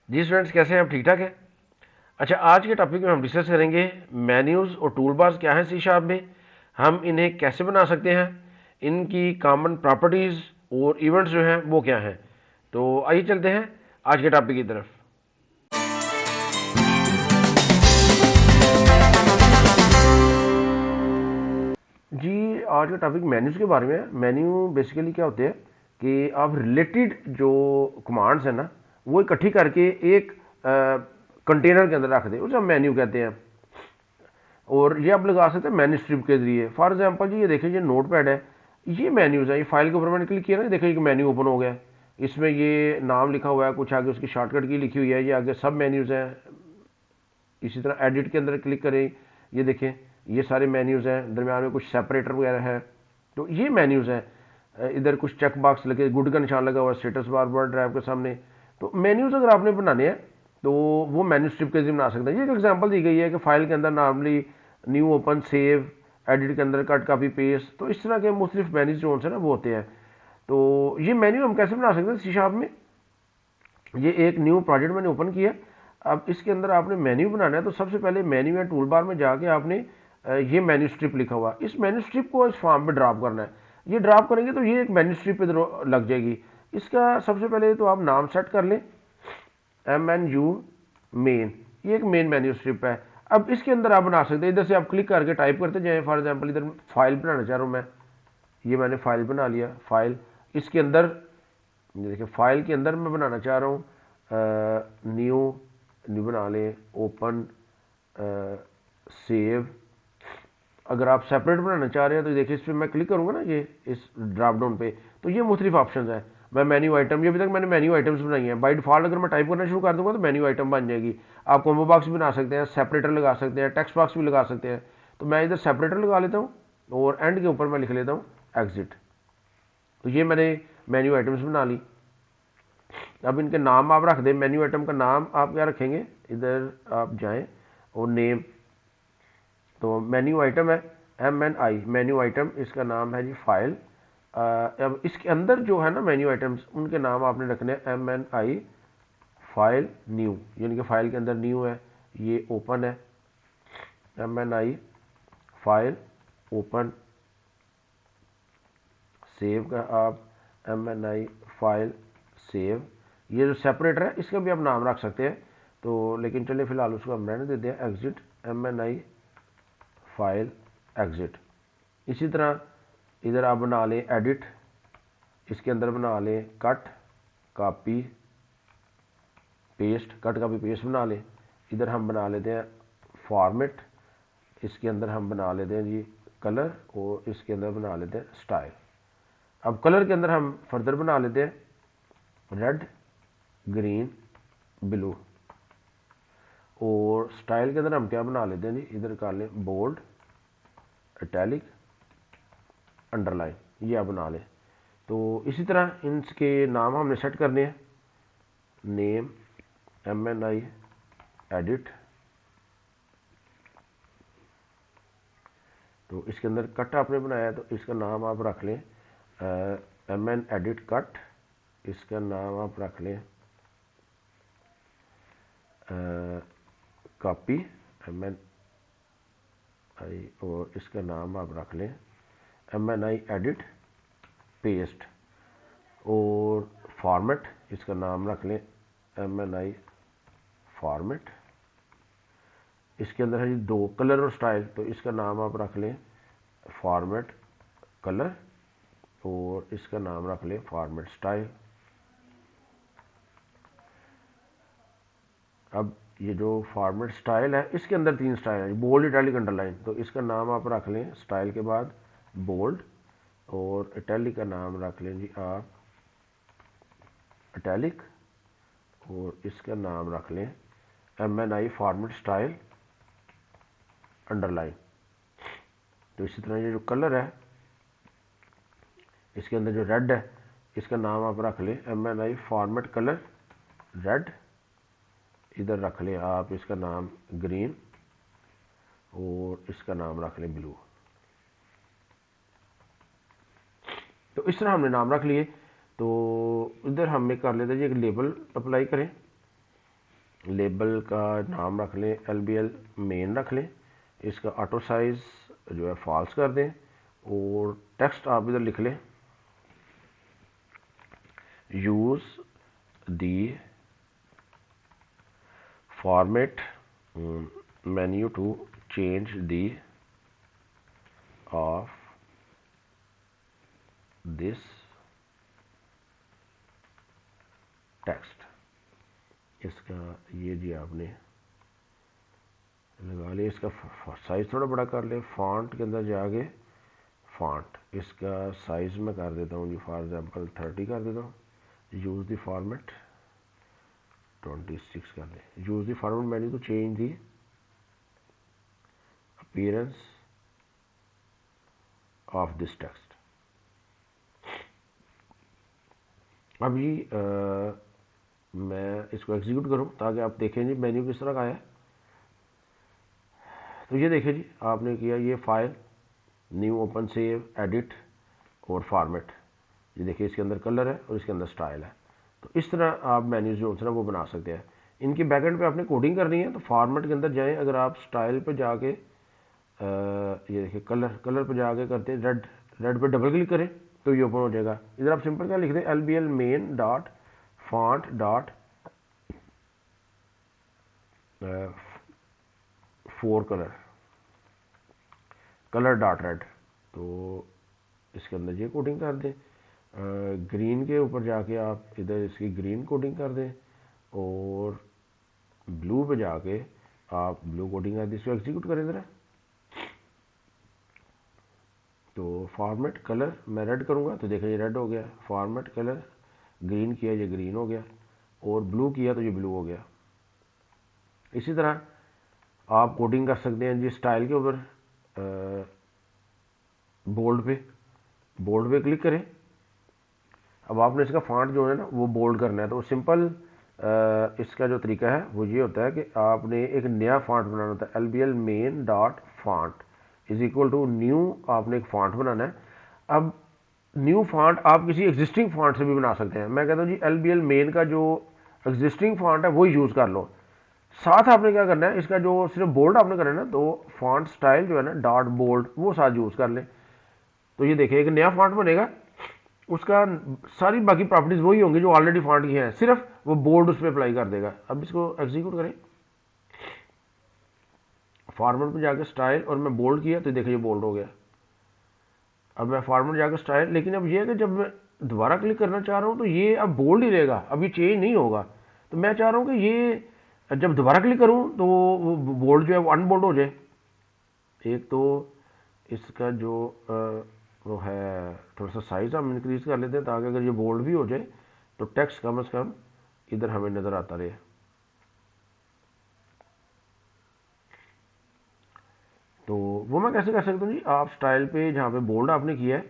जी students, कैसे हैं आप? ठीक ठाक हैं? अच्छा, आज के टॉपिक में हम डिस्कस करेंगे मेन्यूज़ और टूल बार्स क्या हैं सी शार्प में, हम इन्हें कैसे बना सकते हैं, इनकी कॉमन प्रॉपर्टीज़ और इवेंट्स जो हैं वो क्या हैं। तो आइए चलते हैं आज के टॉपिक की तरफ। जी, आज का टॉपिक मेन्यूज़ के बारे में है। मेन्यू बेसिकली क्या होते हैं कि आप रिलेटेड जो कमांड्स हैं ना, वो इकट्ठी करके एक कंटेनर के अंदर रख दें, उसे हम मेन्यू कहते हैं। और ये आप लगा सकते हैं मेन्यू स्ट्रिप के जरिए। फॉर एग्जांपल जी, ये देखिए, ये नोट पैड है, ये मेन्यूज़ है। ये फाइल के ऊपर मैंने क्लिक किया ना, देखिए एक मेन्यू ओपन हो गया। इसमें ये नाम लिखा हुआ है, कुछ आगे उसकी शॉर्टकट की लिखी हुई है, ये आगे सब मेन्यूज़ हैं। इसी तरह एडिट के अंदर क्लिक करें, ये देखें ये सारे मेन्यूज़ हैं, दरम्यान में कुछ सेपरेटर वगैरह है, तो ये मेन्यूज़ हैं। इधर कुछ चेक बॉक्स लगे, गुड का निशान लगा हुआ है, स्टेटस बार वर्ड ड्राइव के सामने। तो मेन्यूज़ अगर आपने बनाने हैं तो वो मेन्यू स्ट्रिप के जरिए बना सकते हैं। ये एक एग्जांपल दी गई है कि फाइल के अंदर normally new, open, save, edit के अंदर कट, कॉपी, पेस्ट, तो इस तरह के मुख्तलिफ मेन्यूज जो है ना वो होते हैं। तो ये मेन्यू हम कैसे बना सकते हैं सी शार्प में। ये एक न्यू प्रोजेक्ट मैंने ओपन किया। अब इसके अंदर आपने मेन्यू बनाना है, तो सबसे पहले मेन्यू या टूल बार में जाके आपने ये मेन्यू स्ट्रिप लिखा हुआ, इस मेन्यू स्ट्रिप को इस फॉर्म पे ड्रॉप करना है। ये ड्रॉप करेंगे तो ये एक मेन्यू स्ट्रिप पे लग जाएगी। इसका सबसे पहले तो आप नाम सेट कर लें, MNU मेन, ये एक मेन मेन्यू स्ट्रिप है। अब इसके अंदर आप बना सकते हैं, इधर से आप क्लिक करके टाइप करते जाए। फॉर एग्जांपल इधर फाइल बनाना चाह रहा हूँ मैं, ये मैंने फाइल बना लिया। फाइल, इसके अंदर ये देखिए, फाइल के अंदर मैं बनाना चाह रहा हूँ न्यू, न्यू बना लें, ओपन, सेव। अगर आप सेपरेट बनाना चाह रहे हैं तो देखिए, इस पर मैं क्लिक करूँगा ना, ये इस ड्रॉप डाउन पे, तो ये मुख्तलिफ ऑप्शन है। मैं मेन्यू आइटम, ये अभी तक मैंने मेन्यू आइटम्स बनाई हैं। बाई डिफॉल्ट अगर मैं टाइप करना शुरू कर दूंगा तो मेन्यू आइटम बन जाएगी। आप कॉम्बो बॉक्स भी बना सकते हैं, सेपरेटर लगा सकते हैं, टेक्स्ट बॉक्स भी लगा सकते हैं। तो मैं इधर सेपरेटर लगा लेता हूँ और एंड के ऊपर मैं लिख लेता हूँ एग्जिट। तो ये मैंने मेन्यू आइटम्स बना ली। अब इनके नाम आप रख दें। मेन्यू आइटम का नाम आप क्या रखेंगे, इधर आप जाएं और नेम, तो मेन्यू आइटम है MNI, मेन्यू आइटम, इसका नाम है जी फाइल। अब इसके अंदर जो है ना मेन्यू आइटम्स, उनके नाम आपने रखने हैं MNI फाइल न्यू, यानी कि फाइल के अंदर न्यू है, ये ओपन है, MNI फाइल ओपन। सेव का आप MNI फाइल सेव। ये जो सेपरेटर है इसका भी आप नाम रख सकते हैं, तो लेकिन चलिए फिलहाल उसको हम रहने देते हैं, एग्जिट, MNI फाइल एग्जिट। इसी तरह इधर आप बना लें एडिट, इसके अंदर बना लें cut, copy, paste, cut copy paste बना लें। इधर हम बना लेते हैं फॉर्मेट, इसके अंदर हम बना लेते हैं जी कलर, और इसके अंदर बना लेते हैं स्टाइल। अब कलर के अंदर हम फर्दर बना लेते हैं रेड, ग्रीन, ब्लू। और स्टाइल के अंदर हम क्या बना लेते हैं जी, इधर कर लें बोल्ड, इटैलिक, अंडरलाइन, ये आप बना लें। तो इसी तरह इनके नाम हमने सेट करने हैं, नेम, MNI एडिट। तो इसके अंदर कट आपने बनाया, तो इसका नाम आप रख लें MN एडिट कट। इसका नाम आप रख लें कॉपी, MNI, और इसका नाम आप रख लें MNI एडिट पेस्ट। और फॉर्मेट, इसका नाम रख लें MNI फॉर्मेट। इसके अंदर है जी दो, कलर और स्टाइल, तो इसका नाम आप रख लें फॉर्मेट कलर, और इसका नाम रख लें फॉर्मेट स्टाइल। अब ये जो फॉर्मेट स्टाइल है, इसके अंदर तीन स्टाइल है, बोल्ड, इटैलिक, अंडरलाइन। तो इसका नाम आप रख लें स्टाइल के बाद बोल्ड, और इटैलिक का नाम रख लें जी आप इटैलिक, और इसका नाम रख लें MNI फॉर्मेट स्टाइल अंडरलाइन। तो इसी तरह ये जो कलर है, इसके अंदर जो रेड है, इसका नाम आप रख लें MNI फॉर्मेट कलर रेड। इधर रख लें आप इसका नाम ग्रीन, और इसका नाम रख लें ब्लू। तो इस तरह हमने नाम रख लिए। तो इधर हमें कर लेते हैं जी एक लेबल अप्लाई करें। लेबल का नाम रख लें LBL मेन रख लें, इसका ऑटो साइज जो है फॉल्स कर दें और टेक्स्ट आप इधर लिख लें use the format menu to change the of this text. इसका ये जी आपने लगा लिया, इसका साइज थोड़ा बड़ा कर ले, फॉन्ट के अंदर जाके फॉन्ट इसका साइज मैं कर देता हूँ जी, फॉर एग्जांपल 30 कर देता हूँ। यूज द फॉर्मेट 26 कर दे। Use the format menu to change the appearance of this text. अब ये मैं इसको एग्जीक्यूट करूं ताकि आप देखें जी मेन्यू किस तरह का आया। तो ये देखिए जी आपने किया, ये file new open save edit और फॉर्मेट, ये देखिए इसके अंदर कलर है और इसके अंदर स्टाइल है। तो इस तरह आप मेन्यूज जो होते हैं वो बना सकते हैं। इनकी बैकएंड पे आपने कोडिंग करनी है तो फॉर्मेट के अंदर जाएं, अगर आप स्टाइल पे जाके ये देखिए कलर पे जाके करते हैं, रेड पे डबल क्लिक करें तो ये ओपन हो जाएगा। इधर आप सिंपल क्या लिख दें LBL main dot font dot 4 colour dot red, तो इसके अंदर ये कोडिंग कर दें। ग्रीन के ऊपर जाके आप इधर इसकी ग्रीन कोडिंग कर दें और ब्लू पे जाके आप ब्लू कोडिंग कर दें। इसको एग्जीक्यूट करें ज़रा। तो फॉर्मेट कलर मैं रेड करूँगा तो देखिए ये रेड हो गया, फॉर्मेट कलर ग्रीन किया ये ग्रीन हो गया और ब्लू किया तो ये ब्लू हो गया। इसी तरह आप कोडिंग कर सकते हैं जी स्टाइल के ऊपर, बोल्ड पे क्लिक करें। अब आपने इसका फॉन्ट जो है ना वो बोल्ड करना है, तो सिंपल इसका जो तरीका है वो ये होता है कि आपने एक नया फॉन्ट बनाना होता है। LBL main dot font is equal to new, आपने एक फॉन्ट बनाना है। अब न्यू फॉन्ट आप किसी एग्जिस्टिंग फॉन्ट से भी बना सकते हैं। मैं कहता हूँ जी LBL मेन का जो एग्जिस्टिंग फॉन्ट है वो यूज़ कर लो। साथ आपने क्या करना है, इसका जो सिर्फ बोल्ड आपने करना है ना, तो फॉन्ट स्टाइल जो है ना डॉट बोल्ड वो साथ यूज़ कर लें। तो ये देखिए एक नया फॉन्ट बनेगा, उसका सारी बाकी प्रॉपर्टीज वही होंगी जो ऑलरेडी फॉन्ट की हैं, सिर्फ वो बोल्ड उस पर अप्लाई कर देगा। अब इसको एग्जीक्यूट करें, फॉर्मेट पे जाकर स्टाइल और मैं बोल्ड किया तो देखिए ये बोल्ड हो गया। अब मैं फॉर्मेट जाकर स्टाइल, लेकिन अब ये है कि जब मैं दोबारा क्लिक करना चाह रहा हूँ तो ये अब बोल्ड ही रहेगा, अब ये चेंज नहीं होगा। तो मैं चाह रहा हूँ कि ये जब दोबारा क्लिक करूँ तो वो बोल्ड जो है वो अनबोल्ड हो जाए। एक तो इसका जो वो है थोड़ा सा साइज हम इंक्रीज कर लेते हैं ताकि अगर ये बोल्ड भी हो जाए तो टेक्स्ट कम से कम इधर हमें नज़र आता रहे। तो वो मैं कैसे कर सकता हूँ जी, आप स्टाइल पे जहाँ पे बोल्ड आपने किया है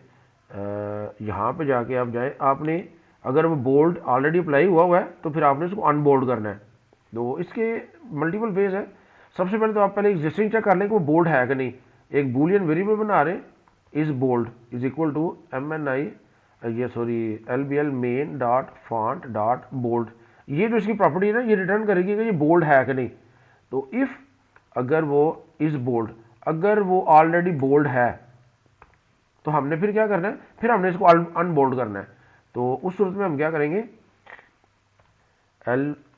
यहाँ पे जाके आप जाए, आपने अगर वो बोल्ड ऑलरेडी अप्लाई हुआ है तो फिर आपने उसको अनबोल्ड करना है। तो इसके मल्टीपल फेज है। सबसे पहले तो आप पहले एग्जिस्टिंग चेक कर लें कि वो बोल्ड है कि नहीं। एक बूलियन वेरिएबल बना रहे हैं is bold is equal to MNI ये sorry LBL main dot font dot bold, ये जो इसकी प्रॉपर्टी है ना ये रिटर्न करेगी कि ये बोल्ड है कि नहीं। तो इफ अगर वो इज बोल्ड, अगर वो ऑलरेडी बोल्ड है तो हमने फिर क्या करना है, फिर हमने इसको अनबोल्ड करना है। तो उस सूरत में हम क्या करेंगे,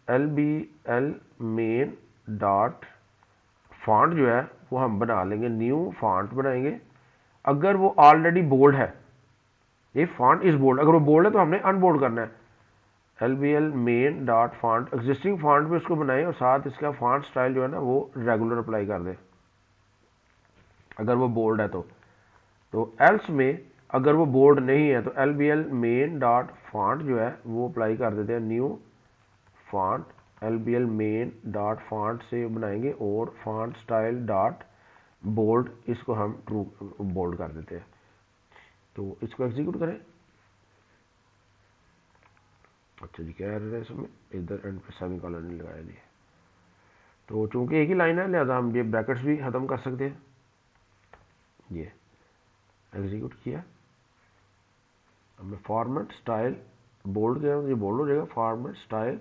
LBL मेन डॉट फॉन्ट जो है वो हम बना लेंगे, न्यू फॉन्ट बनाएंगे। अगर वो ऑलरेडी बोल्ड है, ये फॉन्ट इज बोल्ड, अगर वो बोल्ड है तो हमने अनबोल्ड करना है। LBL main dot font existing font पे उसको बनाए और साथ इसका फॉन्ट स्टाइल जो है ना वो रेगुलर अप्लाई कर दे अगर वो बोल्ड है तो एल्स में अगर वो बोल्ड नहीं है तो LBL मेन डॉट फॉन्ट जो है वो अप्लाई कर देते हैं new font, LBL main dot font से बनाएंगे और फॉन्ट स्टाइल डॉट बोल्ड, इसको हम ट्रू बोल्ड कर देते हैं। तो इसको एग्जीक्यूट करें। अच्छा जी कह रहे हैं इसमें इधर एंड पे सेमी कॉलन नहीं लगाया जी, तो चूंकि एक ही लाइन है लिहाजा हम ये ब्रैकेट्स भी ख़त्म कर सकते हैं। ये एग्जीक्यूट किया, हमने फॉर्मेट स्टाइल बोल्ड किया तो ये बोल्ड हो जाएगा, फॉर्मेट स्टाइल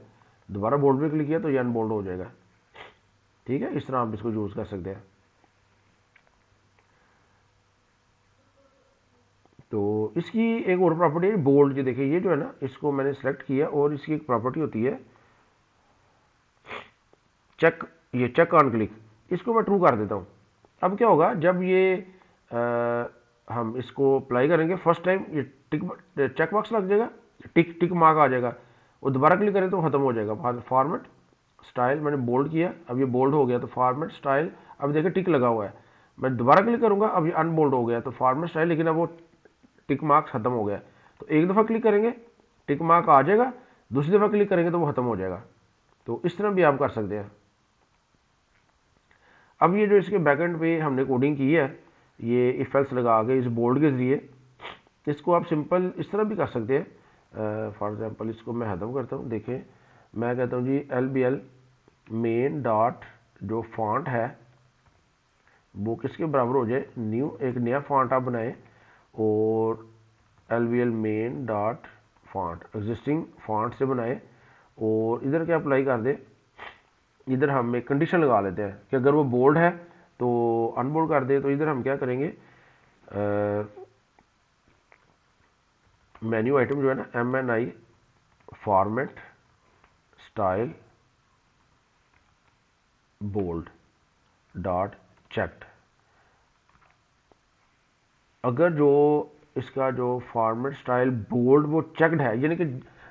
दोबारा बोल्ड पे क्लिक किया तो ये अनबोल्ड हो जाएगा। ठीक है, इस तरह आप इसको यूज़ कर सकते हैं। तो इसकी एक और प्रॉपर्टी है बोल्ड। जो देखिए ये जो है ना, इसको मैंने सेलेक्ट किया और इसकी एक प्रॉपर्टी होती है चेक, ये चेक ऑन क्लिक, इसको मैं ट्रू कर देता हूँ। अब क्या होगा, जब ये हम इसको अप्लाई करेंगे फर्स्ट टाइम, ये टिक चेक बॉक्स लग जाएगा, टिक मार्क आ जाएगा, और दोबारा क्लिक करें तो खत्म हो जाएगा। फॉर्मेट स्टाइल मैंने बोल्ड किया, अब ये बोल्ड हो गया, तो फॉर्मेट स्टाइल, अब देखिए टिक लगा हुआ है, मैं दोबारा क्लिक करूंगा, अब ये अनबोल्ड हो गया, तो फॉर्मेट स्टाइल, लेकिन अब वो टिक मार्क खत्म हो गया। तो एक दफ़ा क्लिक करेंगे टिक मार्क आ जाएगा, दूसरी दफ़ा क्लिक करेंगे तो वो खत्म हो जाएगा। तो इस तरह भी आप कर सकते हैं। अब ये जो इसके बैकएंड पे हमने कोडिंग की है, ये इफ एल्स लगा के इस बोल्ड के ज़रिए, इसको आप सिंपल इस तरह भी कर सकते हैं। फॉर एग्जांपल इसको मैं खत्म करता हूँ। देखें, मैं कहता हूँ जी LBL मेन डॉट जो फॉन्ट है वो किसके बराबर हो जाए, न्यू, एक नया फॉन्ट आप बनाएं, और LBL main dot font existing font से बनाए, और इधर क्या अप्लाई कर दे, इधर हम एक कंडीशन लगा लेते हैं कि अगर वो बोल्ड है तो अनबोल्ड कर दे। तो इधर हम क्या करेंगे, मेन्यू आइटम जो है ना, MNI format style bold dot checked, अगर जो इसका जो फॉर्मेट स्टाइल बोल्ड वो चेक्ड है, यानी कि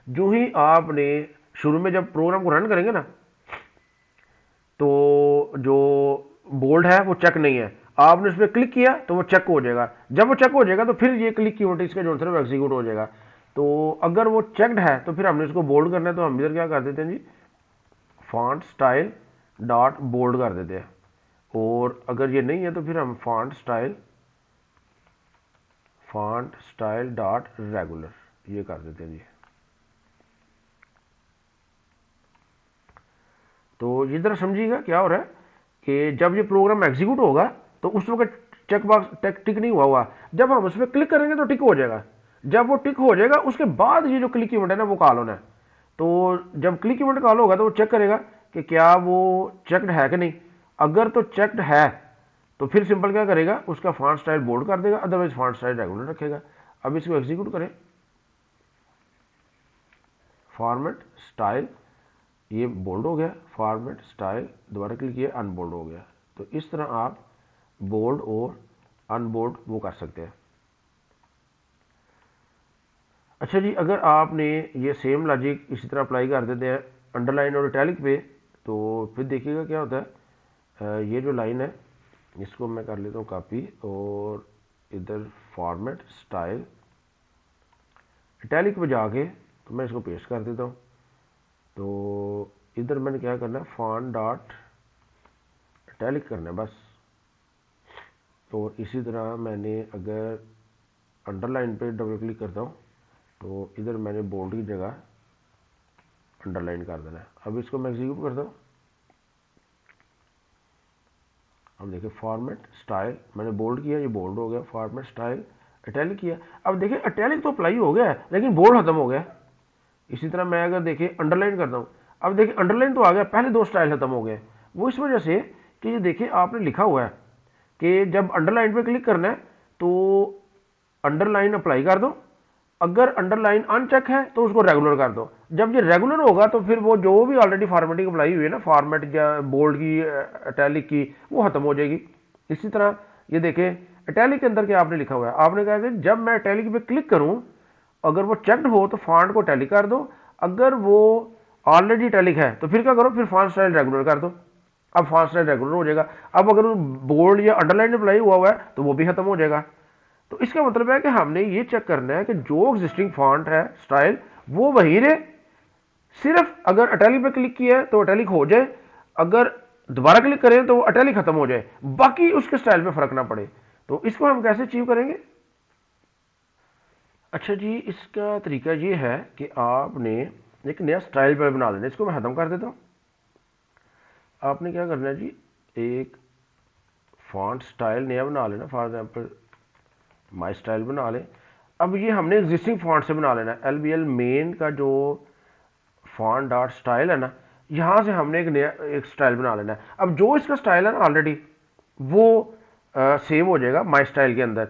जो ही आपने शुरू में जब प्रोग्राम को रन करेंगे ना, तो जो बोल्ड है वो चेक नहीं है, आपने उस पर क्लिक किया तो वो चेक हो जाएगा। जब वो चेक हो जाएगा तो फिर ये क्लिक की वोट इसका जो है वो एग्जीक्यूट हो जाएगा। तो अगर वो चेक्ड है तो फिर हमने इसको बोल्ड करना है, तो हम इधर क्या कर देते हैं जी, फॉन्ट स्टाइल डॉट बोल्ड कर देते हैं, और अगर ये नहीं है तो फिर हम फॉन्ट स्टाइल डॉट रेगुलर ये कर देते हैं जी। तो ये जरा समझिएगा क्या हो रहा है कि जब ये प्रोग्राम एग्जीक्यूट होगा तो उस वक्त चेक बॉक्स टिक नहीं हुआ, जब हम उस पर क्लिक करेंगे तो टिक हो जाएगा। जब वो टिक हो जाएगा उसके बाद ये जो क्लिक इवेंट है ना वो कॉल होना है। तो जब क्लिक इवेंट कॉल होगा तो वो चेक करेगा कि क्या वो चेक्ड है कि नहीं। अगर तो चेक्ड है तो फिर सिंपल क्या करेगा, उसका फॉन्ट स्टाइल बोल्ड कर देगा, अदरवाइज फॉन्ट स्टाइल रेगुलर रखेगा। अब इसको एग्जीक्यूट करें, फॉर्मेट स्टाइल, ये बोल्ड हो गया, फॉर्मेट स्टाइल, दोबारा क्लिक किया अनबोल्ड हो गया। तो इस तरह आप बोल्ड और अनबोल्ड वो कर सकते हैं। अच्छा जी, अगर आपने ये सेम लॉजिक इसी तरह अप्लाई कर देते हैं अंडरलाइन और इटैलिक पे, तो फिर देखिएगा क्या होता है। ये जो लाइन है इसको मैं कर लेता हूँ कॉपी, और इधर फॉर्मेट स्टाइल इटैलिक पे जाके तो मैं इसको पेस्ट कर देता हूँ। तो इधर मैंने क्या करना है, फॉन्ट डॉट इटैलिक करना है बस। और इसी तरह मैंने अगर अंडरलाइन पे डबल क्लिक करता हूँ तो इधर मैंने बोल्ड की जगह अंडरलाइन कर देना है। अब इसको मैं एग्जीक्यूट करता हूँ। अब देखिए फॉर्मेट स्टाइल मैंने बोल्ड किया, ये बोल्ड हो गया, फॉर्मेट स्टाइल इटैलिक किया। अब देखिए इटैलिक तो अप्लाई हो गया है लेकिन बोल्ड खत्म हो गया। इसी तरह मैं अगर देखिए अंडरलाइन करता हूँ, अब देखिए अंडरलाइन तो आ गया, पहले दो स्टाइल खत्म हो गए। वो इस वजह से कि ये देखिए आपने लिखा हुआ है कि जब अंडरलाइन पे क्लिक करना है तो अंडरलाइन अप्लाई कर दो, अगर अंडरलाइन अनचेक है तो उसको रेगुलर कर दो। जब ये रेगुलर होगा तो फिर वो जो भी ऑलरेडी फॉर्मेटिंग अप्लाई हुई है ना, फॉर्मेट या बोल्ड की इटैलिक की, वो खत्म हो जाएगी। इसी तरह ये देखें इटैलिक के अंदर क्या आपने लिखा हुआ है, आपने कहा कि जब मैं इटैलिक पे क्लिक करूं अगर वो चेक्ड हो तो फॉन्ट को इटैलिक कर दो, अगर वो ऑलरेडी इटैलिक है तो फिर क्या करो, फिर फॉन्ट स्टाइल रेगुलर कर दो। अब फॉन्ट स्टाइल रेगुलर हो जाएगा। अब अगर बोल्ड या अंडरलाइन अप्लाई हुआ है तो वो भी खत्म हो जाएगा। तो इसका मतलब है कि हमने ये चेक करना है कि जो एग्जिस्टिंग फॉन्ट है स्टाइल वो वही रहे, सिर्फ अगर इटैलिक पे क्लिक किया है तो इटैलिक हो जाए, अगर दोबारा क्लिक करें तो वो इटैलिक खत्म हो जाए, बाकी उसके स्टाइल पे फर्क ना पड़े। तो इसको हम कैसे अचीव करेंगे। अच्छा जी, इसका तरीका ये है कि आपने एक नया स्टाइल पर बना लेना। इसको मैं खत्म कर देता हूँ। आपने क्या करना है जी, एक फॉन्ट स्टाइल नया बना लेना, फॉर एग्जांपल माई स्टाइल बना लें। अब ये हमने एग्जिस्टिंग फॉन्ट से बना लेना है। LBL मेन का जो फॉन्ट डॉट स्टाइल है ना, यहाँ से हमने एक नया एक स्टाइल बना लेना है। अब जो इसका स्टाइल है ना ऑलरेडी वो सेव हो जाएगा माई स्टाइल के अंदर।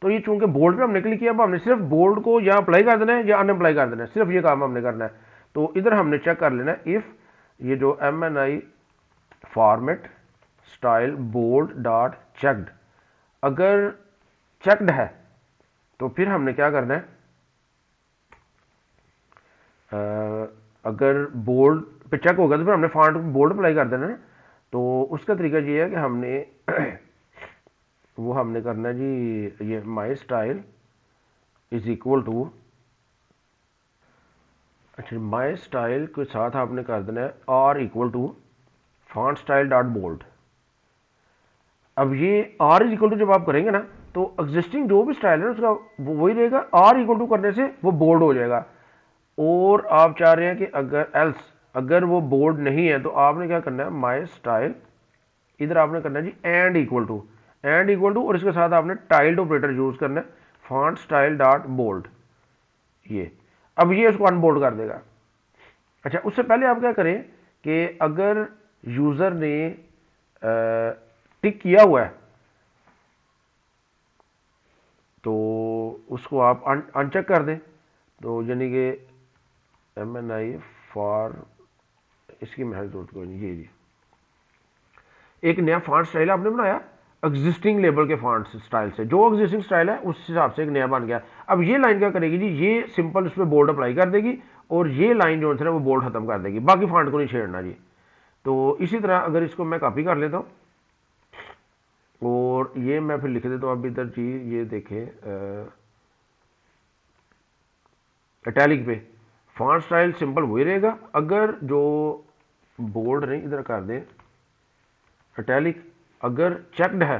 तो ये चूंकि बोल्ड पे हमने क्लिक किया, अब हमने सिर्फ बोल्ड को या अप्लाई कर देना है या अनअप्लाई कर देना है, सिर्फ ये काम हमने करना है। तो इधर हमने चेक कर लेना है इफ ये जो MNI format style bold dot checked, अगर चेक्ड है तो फिर हमने क्या करना है, अगर बोल्ड पे चेक होगा तो फिर हमने फॉन्ट बोल्ड अप्लाई कर देना है। तो उसका तरीका ये है कि हमने वो हमने करना है जी, ये my style is equal to, अच्छा माई स्टाइल के साथ आपने कर देना है R equal to font style dot bold. अब ये आर इज इक्वल टू जब आप करेंगे ना तो एग्जिस्टिंग जो भी स्टाइल है उसका वही रहेगा, आर इक्वल टू करने से वो बोल्ड हो जाएगा। और आप चाह रहे हैं कि अगर एल्स अगर वो बोल्ड नहीं है तो आपने क्या करना है, माई स्टाइल इधर आपने करना है जी and equal to, and equal to और इसके साथ आपने टाइल्ड ऑपरेटर यूज करना है फॉन्ट स्टाइल डॉट बोल्ड। ये अब ये उसको अनबोल्ड कर देगा। अच्छा उससे पहले आप क्या करें कि अगर यूजर ने टिक किया हुआ है तो उसको आप अनचेक कर दें। तो यानी कि MNI फॉर, इसकी महज जरूरत कोई नहीं, ये जी एक नया फॉन्ट स्टाइल आपने बनाया एग्जिस्टिंग लेबल के फॉन्ट स्टाइल से, जो एग्जिस्टिंग स्टाइल है उस हिसाब से एक नया बन गया। अब ये लाइन क्या करेगी जी, ये सिंपल उस पर बोल्ड अप्लाई कर देगी और ये लाइन जो है वो बोल्ड खत्म कर देगी, बाकी फॉन्ट को नहीं छेड़ना जी। तो इसी तरह अगर इसको मैं कॉपी कर लेता हूँ और ये मैं फिर लिख देता हूँ, अब इधर जी ये देखें इटैलिक पे फॉन्ट स्टाइल सिंपल वही रहेगा, अगर जो बोल्ड नहीं इधर कर दें इटैलिक, अगर चेक्ड है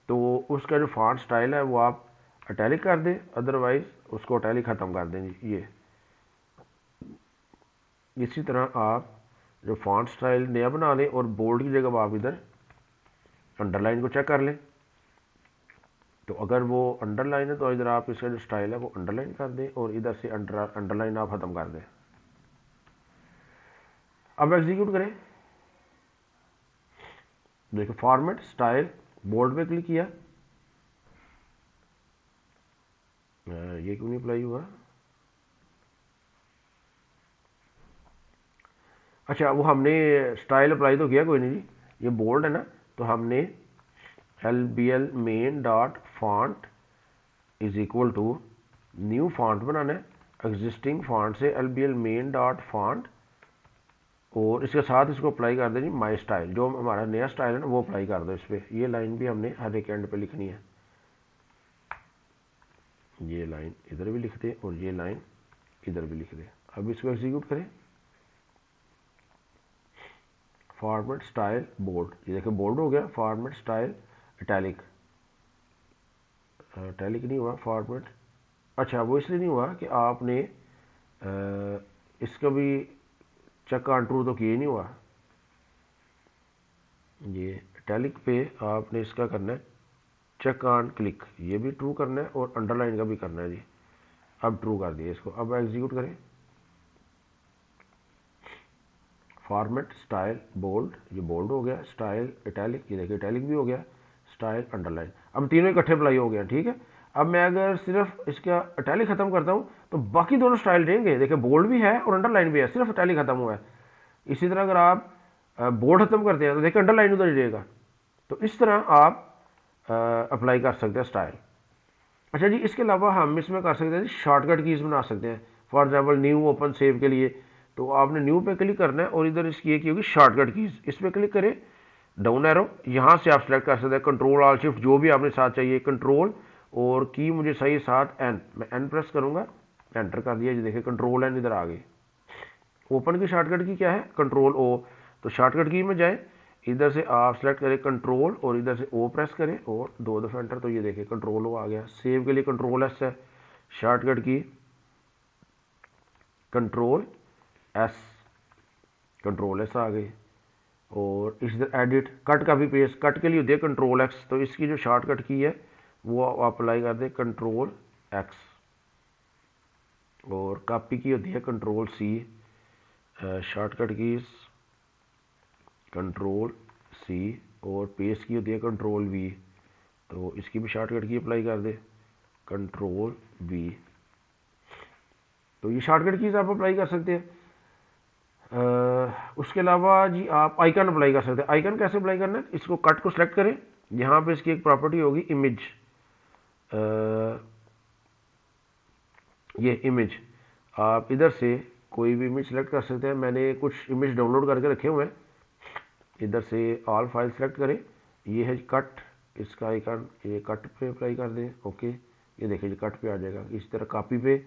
तो उसका जो फॉन्ट स्टाइल है वो आप इटैलिक कर दें, अदरवाइज उसको इटैलिक ख़त्म कर दें जी। ये इसी तरह आप जो फॉन्ट स्टाइल नया बना लें और बोल्ड की जगह आप इधर अंडरलाइन को चेक कर लें। तो अगर वो अंडरलाइन है तो इधर आप इसका जो स्टाइल है वो अंडरलाइन कर दें और इधर से अंडरलाइन आप खत्म कर दें। अब एग्जीक्यूट करें, देखो फॉर्मेट स्टाइल बोल्ड पे क्लिक किया, ये क्यों नहीं अप्लाई हुआ, अच्छा वो हमने स्टाइल अप्लाई तो किया कोई नहीं जी, ये बोल्ड है ना, तो हमने LBL main dot font is equal to new font बनाना है, एग्जिस्टिंग फॉन्ट से LBL मेन डॉट फॉन्ट और इसके साथ इसको अप्लाई कर दें माई स्टाइल, जो हमारा नया स्टाइल है ना वो अप्लाई कर दो इस पर। ये लाइन भी हमने हर एक एंड पे लिखनी है, ये लाइन इधर भी लिख दे और ये लाइन इधर भी लिख दे। अब इसको एग्जीक्यूट करें, फॉर्मेट स्टाइल बोल्ड, ये देखिए बोल्ड हो गया, फॉर्मेट स्टाइल इटैलिक, इटैलिक नहीं हुआ फॉर्मेट, अच्छा वो इसलिए नहीं हुआ कि आपने इसका भी चेक ऑन ट्रू तो किए नहीं हुआ, ये इटैलिक पे आपने इसका करना है चेक ऑन क्लिक, ये भी ट्रू करना है और अंडरलाइन का भी करना है जी। अब ट्रू कर दिया इसको, अब एग्जीक्यूट करें, फॉर्मेट स्टाइल बोल्ड, ये बोल्ड हो गया, स्टाइल इटैलिक, ये देखिए इटैलिक भी हो गया, स्टाइल अंडरलाइन, अब तीनों इकट्ठे अप्लाई हो गया। ठीक है, अब मैं अगर सिर्फ इसका इटैलिक खत्म करता हूँ तो बाकी दोनों स्टाइल रहेंगे, देखिए बोल्ड भी है और अंडरलाइन भी है, सिर्फ इटैलिक खत्म हुआ है। इसी तरह अगर आप बोल्ड खत्म करते हैं तो देखिए अंडरलाइन उधर ही रहेगा। तो इस तरह आप अप्लाई कर सकते हैं स्टाइल। अच्छा जी, इसके अलावा हम इसमें कर सकते हैं शॉर्टकट कीज़ बना सकते हैं, for example new open save के लिए, तो आपने न्यू पे क्लिक करना है और इधर इसकी एक होगी शॉर्टकट कीज़, इस पर क्लिक करें, डाउन एरो, यहाँ से आप सेलेक्ट कर सकते हैं कंट्रोल ऑल शिफ्ट जो भी आपने साथ चाहिए, कंट्रोल और की मुझे चाहिए साथ एन, मैं एन प्रेस करूँगा, एंटर कर दिया जी, देखिए कंट्रोल एन इधर आ गई। ओपन की शॉर्टकट की क्या है, कंट्रोल ओ, तो शॉर्टकट की में जाए, इधर से आप सेलेक्ट करें कंट्रोल और इधर से ओ प्रेस करें और दो दफ़ा एंटर, तो ये देखिए कंट्रोल ओ आ गया। सेव के लिए कंट्रोल एस है, शॉर्टकट की कंट्रोल एस, कंट्रोल एस आ गई। और इधर एडिट कट का भी पेस्ट, कट के लिए होती है कंट्रोल एक्स, तो इसकी जो शॉर्टकट की है वो आप अप्लाई कर दें कंट्रोल एक्स, और कॉपी की होती है control C, shortcut keys control C और पेस्ट की होती है कंट्रोल वी, तो इसकी भी शॉर्टकट की अप्लाई कर दे कंट्रोल वी। तो ये शॉर्टकट कीज आप अप्लाई कर सकते हैं। उसके अलावा जी आप आइकन अप्लाई कर सकते हैं। आइकन कैसे अप्लाई करना है, इसको कट को सिलेक्ट करें, यहाँ पे इसकी एक प्रॉपर्टी होगी इमेज, ये इमेज आप इधर से कोई भी इमेज सेलेक्ट कर सकते हैं। मैंने कुछ इमेज डाउनलोड करके रखे हुए हैं, इधर से ऑल फाइल सेलेक्ट करें, ये है कट, इसका आइकन ये कट पे अप्लाई कर दें, ओके ये देखिए जी कट पे आ जाएगा। इस तरह कॉपी पे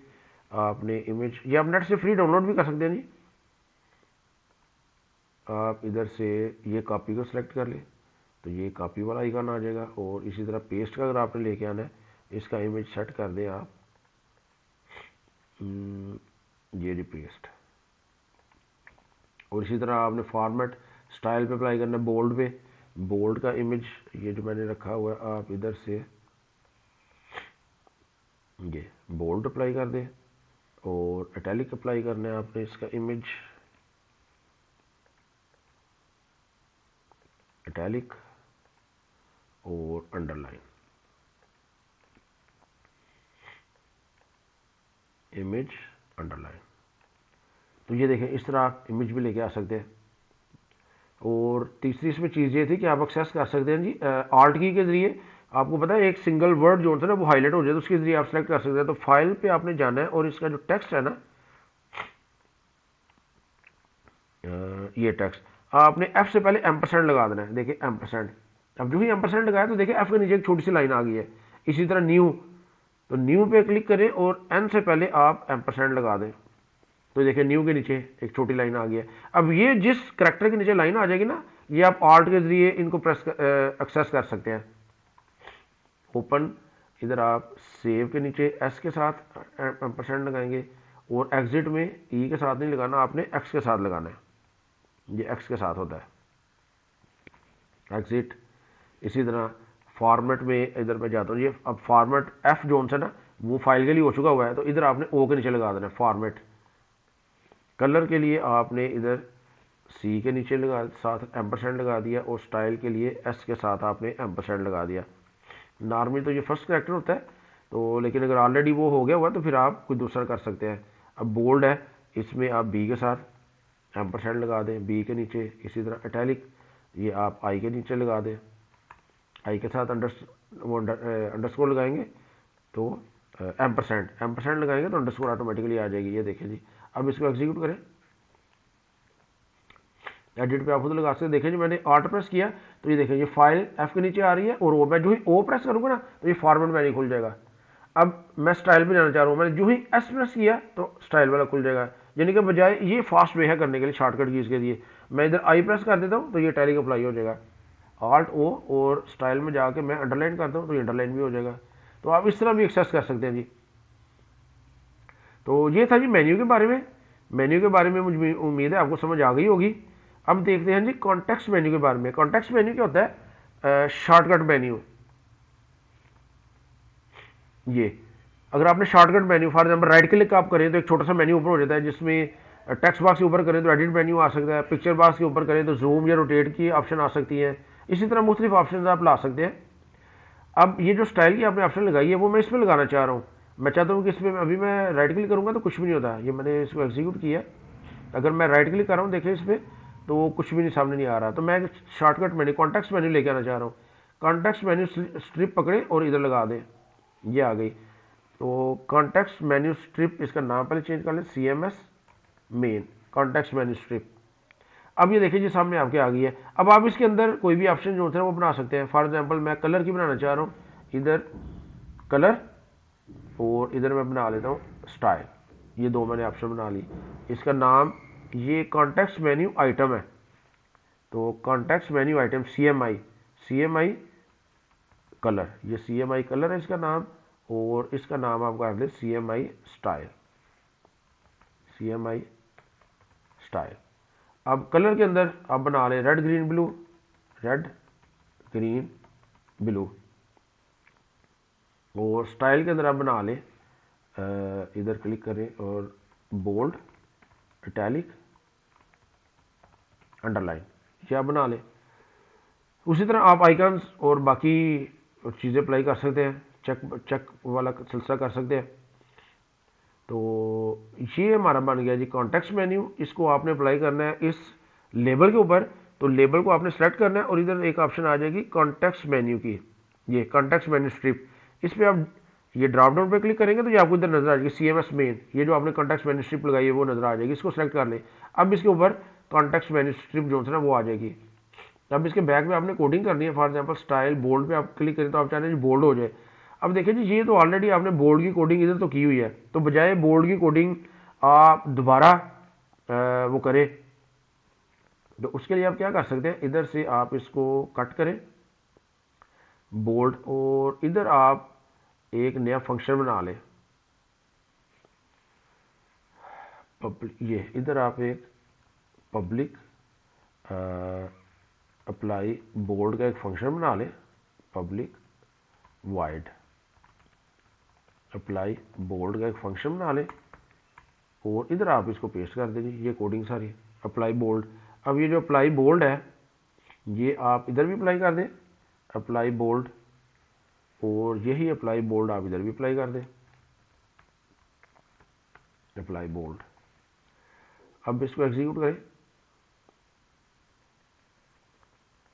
आपने इमेज, ये आप नेट से फ्री डाउनलोड भी कर सकते हैं जी। आप इधर से ये कॉपी को सिलेक्ट कर लें तो ये कॉपी वाला आइकन आ जाएगा, और इसी तरह पेस्ट का अगर आपने लेके आना है, इसका इमेज सेट कर दें आप, ये जी पेस्ट। और इसी तरह आपने फॉर्मेट स्टाइल पे अप्लाई करना है, बोल्ड पे, बोल्ड का इमेज ये जो मैंने रखा हुआ है, आप इधर से ये बोल्ड अप्लाई कर दें, और इटैलिक अप्लाई करना है आपने इसका इमेज, इटैलिक और अंडरलाइन, इमेज अंडरलाइन। तो ये देखें इस तरह आप इमेज भी लेके आ सकते हैं। और तीसरी इसमें चीज़ ये थी कि आप एक्सेस कर सकते हैं जी आल्ट की के जरिए। आपको पता है एक सिंगल वर्ड जो होता है ना वो हाईलाइट हो जाए, तो उसके जरिए आप सेलेक्ट कर सकते हैं। तो फाइल पे आपने जाना है और इसका जो टेक्स्ट है ना, ये टेक्स्ट आपने एफ से पहले एम्परसेंड लगा देना है। देखिए एम्परसेंड, अब जो ही एम्परसेंड लगाया तो देखिए एफ के नीचे एक छोटी सी लाइन आ गई है। इसी तरह न्यू, तो न्यू पे क्लिक करें और एन से पहले आप एम्परसेंड लगा दें, तो देखिए न्यू के नीचे एक छोटी लाइन आ गई है। अब ये जिस करेक्टर के नीचे लाइन आ जाएगी ना, ये आप आल्ट के जरिए इनको प्रेस एक्सेस कर सकते हैं। ओपन, इधर आप सेव के नीचे एस के साथ एम्परसेंड लगाएंगे, और एग्जिट में ई के साथ नहीं लगाना, आपने एक्स के साथ लगाना है, ये एक्स के साथ होता है एग्जिट। इसी तरह फॉर्मेट में इधर मैं जाता हूँ, ये अब फॉर्मेट एफ जोन से ना वो फाइल के लिए हो चुका हुआ है, तो इधर आपने ओ के नीचे लगा देना है फॉर्मेट। कलर के लिए आपने इधर सी के नीचे लगा साथ एम्परसेंड लगा दिया, और स्टाइल के लिए एस के साथ आपने एम्परसेंड लगा दिया। नॉर्मली तो ये फर्स्ट कैरेक्टर होता है, तो लेकिन अगर ऑलरेडी वो हो गया हुआ तो फिर आप कुछ दूसरा कर सकते हैं। अब बोल्ड है, इसमें आप बी के साथ एम्परसेंड लगा दें, बी के नीचे। इसी तरह इटैलिक, ये आप आई के नीचे लगा दें, आई के साथ अंडरस्कोर लगाएंगे तो एम्परसेंड, एम्परसेंड लगाएंगे तो अंडरस्कोर ऑटोमेटिकली आ जाएगी। ये देखिए जी, अब इसको एग्जीक्यूट करें, एडिट पे आप खुद लगा सकते। देखिए जी मैंने आल्ट प्रेस किया तो ये देखिए ये फाइल एफ के नीचे आ रही है, और वो मैं जो ही ओ प्रेस करूंगा ना तो ये फॉर्मेट मेन्यू खुल जाएगा। अब मैं स्टाइल पे जाना चाह रहा हूँ, मैंने जो ही एस प्रेस किया तो स्टाइल वाला खुल जाएगा। यानी कि बजाय ये फास्ट वे है करने के लिए शॉर्टकट कीज के लिए, मैं इधर आई प्रेस कर देता हूँ तो ये टैली अप्लाई हो जाएगा। आल्ट ओ और स्टाइल में जाके मैं अंडरलाइन करता हूँ तो ये अंडरलाइन भी हो जाएगा। तो आप इस तरह भी एक्सेस कर सकते हैं जी। तो ये था जी मेन्यू के बारे में। मेन्यू के बारे में मुझे उम्मीद है आपको समझ आ गई होगी। अब देखते हैं जी कॉन्टेक्स्ट मेन्यू के बारे में। कॉन्टेक्स्ट मेन्यू क्या होता है, शॉर्टकट मेन्यू। ये अगर आपने shortcut menu for example right click आप करें तो एक छोटा सा मेन्यू ऊपर हो जाता है, जिसमें टेक्स्ट बॉक्स के ऊपर करें तो एडिट मेन्यू आ सकता है, पिक्चर बॉक्स के ऊपर करें तो जूम या रोटेट की ऑप्शन आ सकती है। इसी तरह मुख्तलिफ ऑप्शन आप ला सकते हैं। अब ये जो स्टाइल की आपने ऑप्शन लगाई है वो मैं इसमें लगाना चाह रहा हूँ। मैं चाहता हूँ कि इसमें अभी मैं राइट क्लिक करूँगा तो कुछ भी नहीं होता। ये मैंने इसको एग्जीक्यूट किया, अगर मैं राइट क्लिक कर रहा हूँ देखिए इस पर तो कुछ भी नहीं सामने नहीं आ रहा। तो मैं शॉर्टकट मेन्यू कॉन्टेक्स्ट मेन्यू लेके आना चाह रहा हूँ। कॉन्टेक्स्ट मेन्यू स्ट्रिप पकड़े और इधर लगा दें, ये आ गई। तो कॉन्टेक्स्ट मेन्यू स्ट्रिप, इसका नाम पहले चेंज कर लें, CMS main context menu strip. अब ये देखिए जी सामने आपके आ गई है। अब आप इसके अंदर कोई भी ऑप्शन जो होते हैं वो बना सकते हैं। फॉर एग्जांपल मैं कलर की बनाना चाह रहा हूँ, इधर कलर और इधर मैं बना लेता हूँ स्टाइल। ये दो मैंने ऑप्शन बना ली। इसका नाम ये कॉन्टेक्स्ट मेन्यू आइटम है, तो context menu item CMI colour, ये CMI कलर है इसका नाम, और इसका नाम आप कर ले CMI स्टाइल, CMI स्टाइल। अब कलर के अंदर आप बना लें red green blue, red green blue. और स्टाइल के अंदर आप बना लें, इधर क्लिक करें और बोल्ड, इटैलिक अंडरलाइन, ये आप बना लें। उसी तरह आप आइकन्स और बाकी चीज़ें अप्लाई कर सकते हैं, चेक चेक वाला सिलसिला कर सकते हैं। तो ये हमारा बन गया जी कॉन्टेक्स्ट मेन्यू। इसको आपने अप्लाई करना है इस लेबल के ऊपर, तो लेबल को आपने सेलेक्ट करना है और इधर एक ऑप्शन आ जाएगी कॉन्टेक्स्ट मेन्यू की, ये कॉन्टेक्स्ट मेन्यू स्ट्रिप। इस पर आप ये ड्रॉप डाउन पे क्लिक करेंगे तो ये आपको इधर नजर आ जाएगी CMS मेन, ये जो आपने कॉन्टेक्स्ट मेन्यू स्ट्रिप लगाई है वो नजर आ जाएगी, इसको सेलेक्ट कर लें। अब इसके ऊपर कॉन्टेक्स्ट मेन्यू स्ट्रिप जो है ना वो आ जाएगी। अब इसके बैक में आपने कोडिंग करनी है, फॉर एग्जांपल स्टाइल बोल्ड पे आप क्लिक करें तो आप चाहते हैं बोल्ड हो जाए। अब देखिए जी ये तो ऑलरेडी आपने बोल्ड की कोडिंग इधर तो की हुई है, तो बजाय बोल्ड की कोडिंग आप दोबारा वो करें, तो उसके लिए आप क्या कर सकते हैं, इधर से आप इसको कट करें बोल्ड, और इधर आप एक नया फंक्शन बना लें पब्लिक, ये इधर आप एक पब्लिक अप्लाई बोल्ड का एक फंक्शन बना लें, पब्लिक वाइड अप्लाई बोल्ड का एक फंक्शन बना लें, और इधर आप इसको पेस्ट कर दीजिए, ये कोडिंग सारी अप्लाई बोल्ड। अब ये जो अप्लाई बोल्ड है ये आप इधर भी अप्लाई कर दें, अप्लाई बोल्ड, और यही अप्लाई बोल्ड आप इधर भी अप्लाई कर दें, अप्लाई बोल्ड। अब इसको एग्जीक्यूट करें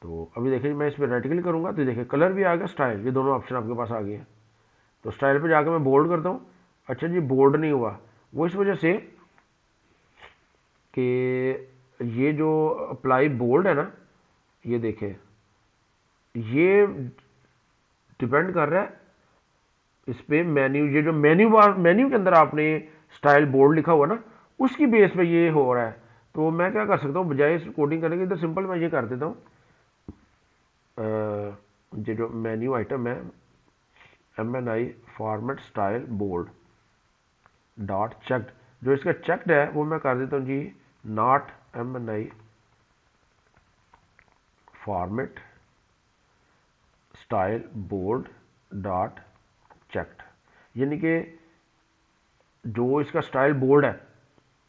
तो अभी देखिए मैं इस पर राइट क्लिक करूंगा तो देखिए कलर भी आ गया, स्टाइल, ये दोनों ऑप्शन आपके पास आ गए हैं। तो स्टाइल पे जाकर मैं बोल्ड करता हूँ, अच्छा जी बोल्ड नहीं हुआ, वो इस वजह से कि ये जो अप्लाई बोल्ड है ना, ये देखें ये डिपेंड कर रहा है इस पे मेन्यू, ये जो मेन्यू बार मेन्यू के अंदर आपने स्टाइल बोल्ड लिखा हुआ ना उसकी बेस पे ये हो रहा है। तो मैं क्या कर सकता हूँ, बजाय इस कोडिंग करने के इधर सिंपल मैं ये कर देता हूँ, ये जो मेन्यू आइटम है MNI format style bold dot checked, जो इसका चेक्ड है वो मैं कर देता हूँ जी not MNI format style bold dot checked, यानी कि जो इसका स्टाइल बोल्ड है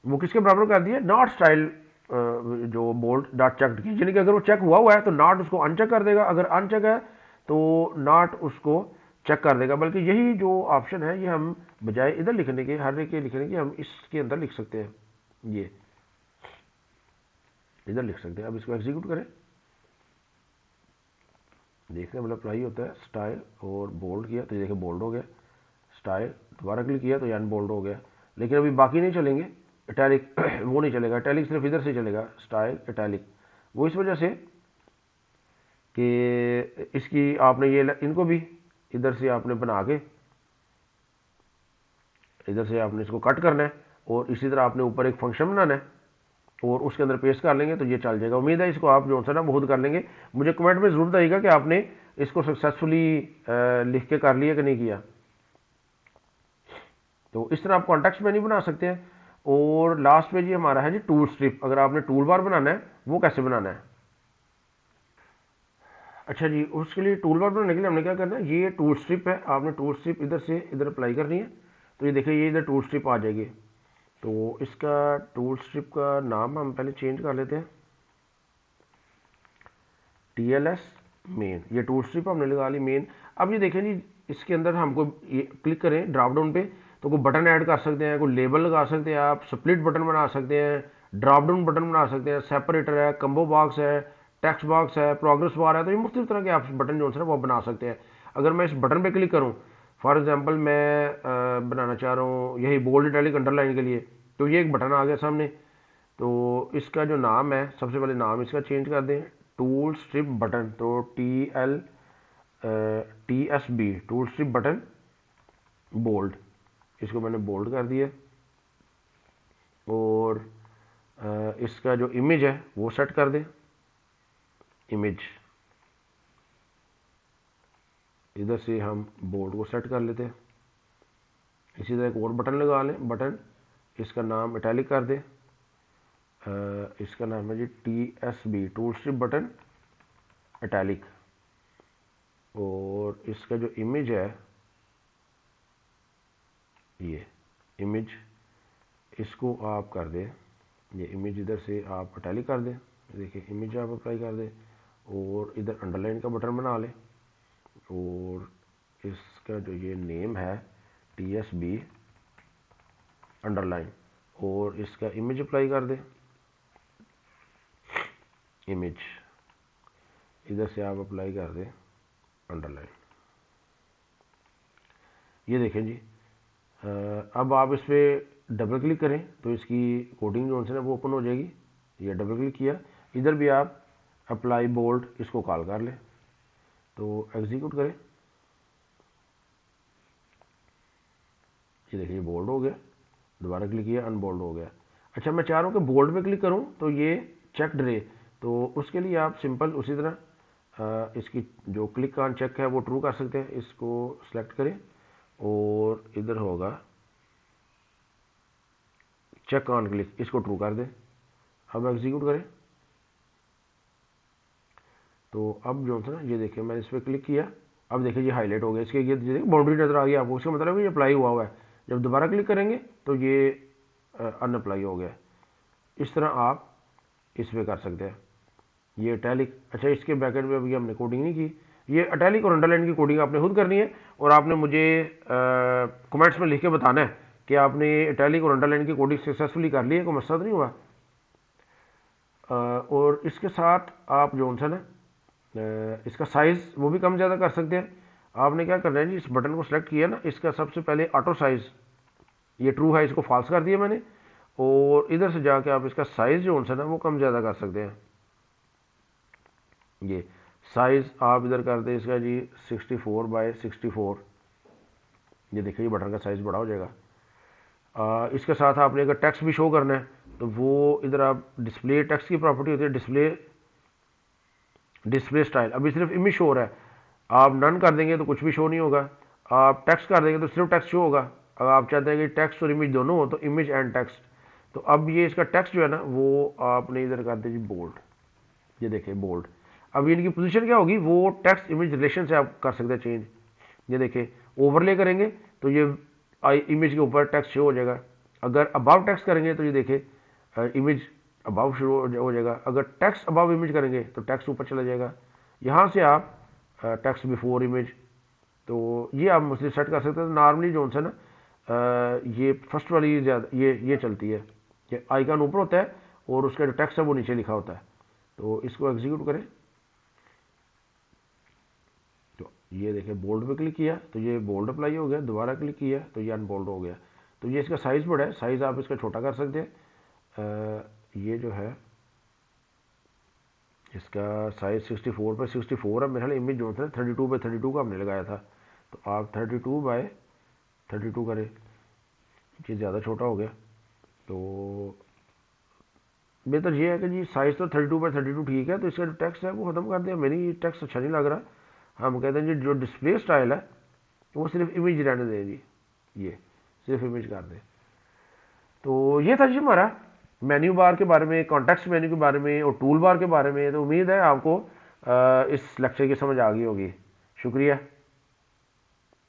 वो किसके बराबर कर दिया, नॉट स्टाइल जो बोल्ड डॉट चेक्ड की, यानी कि अगर वो चेक हुआ है तो नॉट उसको अनचेक कर देगा, अगर अनचेक है तो नॉट उसको चेक कर देगा। बल्कि यही जो ऑप्शन है ये हम बजाय इधर लिखने के, हर एक के लिखने के, हम इसके अंदर लिख सकते हैं, ये इधर लिख सकते हैं। अब इसको एग्जीक्यूट करें, देखने मतलब अप्लाई होता है स्टाइल और बोल्ड किया तो ये देखिए बोल्ड हो गया, स्टाइल दोबारा क्लिक किया तो ये अनबोल्ड हो गया। लेकिन अभी बाकी नहीं चलेंगे, इटैलिक वो नहीं चलेगा, इटैलिक सिर्फ इधर से चलेगा, स्टाइल इटैलिक। वो इस वजह से कि इसकी आपने ये इनको भी इधर से आपने बना के इधर से आपने इसको कट करना है, और इसी तरह आपने ऊपर एक फंक्शन बनाना है और उसके अंदर पेस्ट कर लेंगे तो ये चल जाएगा। उम्मीद है इसको आप जो है ना बहुत कर लेंगे। मुझे कमेंट में जरूर बताइएगा कि आपने इसको सक्सेसफुली लिख के कर लिया कि नहीं किया। तो इस तरह आप कॉन्टेक्स्ट मेन्यू बना सकते हैं। और लास्ट पे जी हमारा है जी टूल स्ट्रिप, अगर आपने टूल बार बनाना है वो कैसे बनाना है। अच्छा जी, उसके लिए टूल बार बनाने के लिए हमने क्या करना है, ये टूल स्ट्रिप है, आपने टूल स्ट्रिप इधर से इधर अप्लाई करनी है। तो ये देखिए ये इधर टूल स्ट्रिप आ जाएगी। तो इसका टूल स्ट्रिप का नाम हम पहले चेंज कर लेते हैं, TLS मेन, ये टूल स्ट्रिप हमने लगा ली मेन। अब ये देखें जी इसके अंदर हमको ये क्लिक करें ड्रॉप डाउन पे तो कोई बटन ऐड कर सकते हैं, कोई लेबल लगा सकते हैं, आप स्प्लिट बटन बना सकते हैं, ड्रॉप डाउन बटन बना सकते हैं, सेपरेटर है, कम्बो बॉक्स है, टेक्स्ट बॉक्स है, प्रोग्रेस बार है। तो ये मुख्तलिफ तरह के आप बटन जो है वो बना सकते हैं। अगर मैं इस बटन पे क्लिक करूँ, फॉर एग्जांपल मैं बनाना चाह रहा हूँ यही बोल्ड इटैलिक अंडरलाइन के लिए, तो ये एक बटन आ गया सामने। तो इसका जो नाम है सबसे पहले नाम इसका चेंज कर दें, टूल स्ट्रिप बटन, तो TSB tool strip button bold, इसको मैंने बोल्ड कर दिया। और इसका जो इमेज है वो सेट कर दें, इमेज इधर से हम बोल्ड को सेट कर लेते हैं। इसी तरह एक और बटन लगा लें, बटन इसका नाम इटैलिक कर दें, इसका नाम है जी TSB tool strip button italic. और इसका जो इमेज है ये इमेज, इसको आप कर दें, ये इमेज इधर से आप इटैलिक कर दें, देखिए इमेज आप अप्लाई कर दें और इधर अंडरलाइन का बटन बना लें और इसका जो ये नेम है TSB अंडरलाइन और इसका इमेज अप्लाई कर दें। इमेज इधर से आप अप्लाई कर दें अंडरलाइन। ये देखें जी, अब आप इस पर डबल क्लिक करें तो इसकी कोडिंग जो है वो ओपन हो जाएगी। ये डबल क्लिक किया, इधर भी आप अप्लाई बोल्ड इसको कॉल कर लें तो एग्जीक्यूट करें। ये देखिए बोल्ड हो गया, दोबारा क्लिक किया अनबोल्ड हो गया। अच्छा मैं चाह रहा हूँ कि बोल्ड पे क्लिक करूँ तो ये चेक रहे, तो उसके लिए आप सिंपल उसी तरह इसकी जो क्लिक ऑन चेक है वो ट्रू कर सकते हैं। इसको सिलेक्ट करें और इधर होगा चेक ऑन क्लिक, इसको ट्रू कर दें। अब एग्जीक्यूट करें तो अब जो था ना ये देखिए मैंने इस पर क्लिक किया, अब देखिए ये हाईलाइट हो गया, इसके ये बाउंड्री नजर आ गई आपको, उसका मतलब ये अप्लाई हुआ है। जब दोबारा क्लिक करेंगे तो ये अनअप्लाई हो गया। इस तरह आप इस पर कर सकते हैं। ये इटैलिक, अच्छा इसके बैकेंड में अभी हमने कोडिंग नहीं की, ये इटैलिक और अंडरलाइन की कोडिंग आपने खुद करनी है और आपने मुझे कमेंट्स में लिख के बताना है कि आपने इटैलिक और अंडरलाइन की कोडिंग सक्सेसफुली कर ली है, कोई मसला तो नहीं हुआ। और इसके साथ आप जो है ना इसका साइज़ वो भी कम ज़्यादा कर सकते हैं। आपने क्या करना है जी, इस बटन को सेलेक्ट किया ना, इसका सबसे पहले ऑटो साइज़ ये ट्रू है, इसको फॉल्स कर दिया मैंने और इधर से जाके आप इसका साइज़ जो है ना वो कम ज़्यादा कर सकते हैं। ये साइज़ आप इधर कर दें इसका जी 64x64। ये देखिए ये बटन का साइज़ बड़ा हो जाएगा। इसके साथ आपने अगर टेक्स्ट भी शो करना है तो वो इधर आप डिस्प्ले टेक्स्ट की प्रॉपर्टी होती है डिस्प्ले स्टाइल। अभी सिर्फ इमेज शो हो रहा है, आप नन कर देंगे तो कुछ भी शो नहीं होगा, आप टेक्स्ट कर देंगे तो सिर्फ टेक्स्ट शो होगा। अगर आप चाहते हैं कि टेक्स्ट और इमेज दोनों हो तो इमेज एंड टेक्स्ट। तो अब ये इसका टेक्स्ट जो है ना वो आपने इधर कर दीजिए बोल्ड। ये देखिए बोल्ड। अब इनकी पोजीशन क्या होगी, वो टेक्स्ट इमेज रिलेशन से आप कर सकते हैं चेंज। ये देखिए ओवरले करेंगे तो ये इमेज के ऊपर टेक्स्ट शो हो जाएगा। अगर अबाव टेक्स्ट करेंगे तो ये देखिए इमेज अबाव शुरू हो जाएगा। अगर टेक्स्ट अबाव इमेज करेंगे तो टेक्स्ट ऊपर चला जाएगा। यहाँ से आप टेक्स्ट बिफोर इमेज, तो ये आप मुझसे सेट कर सकते हैं। तो नॉर्मली जो है ना ये फर्स्ट वाली ज़्यादा ये चलती है कि आइकन ऊपर होता है और उसका जो टेक्स्ट है वो नीचे लिखा होता है। तो इसको एग्जीक्यूट करें तो ये देखिए बोल्ड पे क्लिक किया तो ये बोल्ड अप्लाई हो गया, दोबारा क्लिक किया तो ये अनबोल्ड हो गया। तो ये इसका साइज़ बड़ा है, साइज़ आप इसका छोटा कर सकते हैं। ये जो है इसका साइज़ 64x64 है। मेरे ख्याल इमेज जो था 32x32 का हमने लगाया था, तो आप 32x32 करें। ये ज़्यादा छोटा हो गया तो बेहतर ये है कि जी साइज़ तो 32x32 ठीक है। तो इसका जो टेक्स्ट है वो ख़त्म कर दिया, मैंने ये टेक्स्ट अच्छा नहीं लग रहा। हम कहते हैं जी जो डिस्प्ले स्टाइल है वो सिर्फ इमेज रहने दें जी, ये सिर्फ इमेज कर दें। तो ये था जी हमारा मेन्यू बार के बारे में, कॉन्टेक्स्ट मेन्यू के बारे में और टूल बार के बारे में। तो उम्मीद है आपको इस लेक्चर की समझ आ गई होगी। शुक्रिया।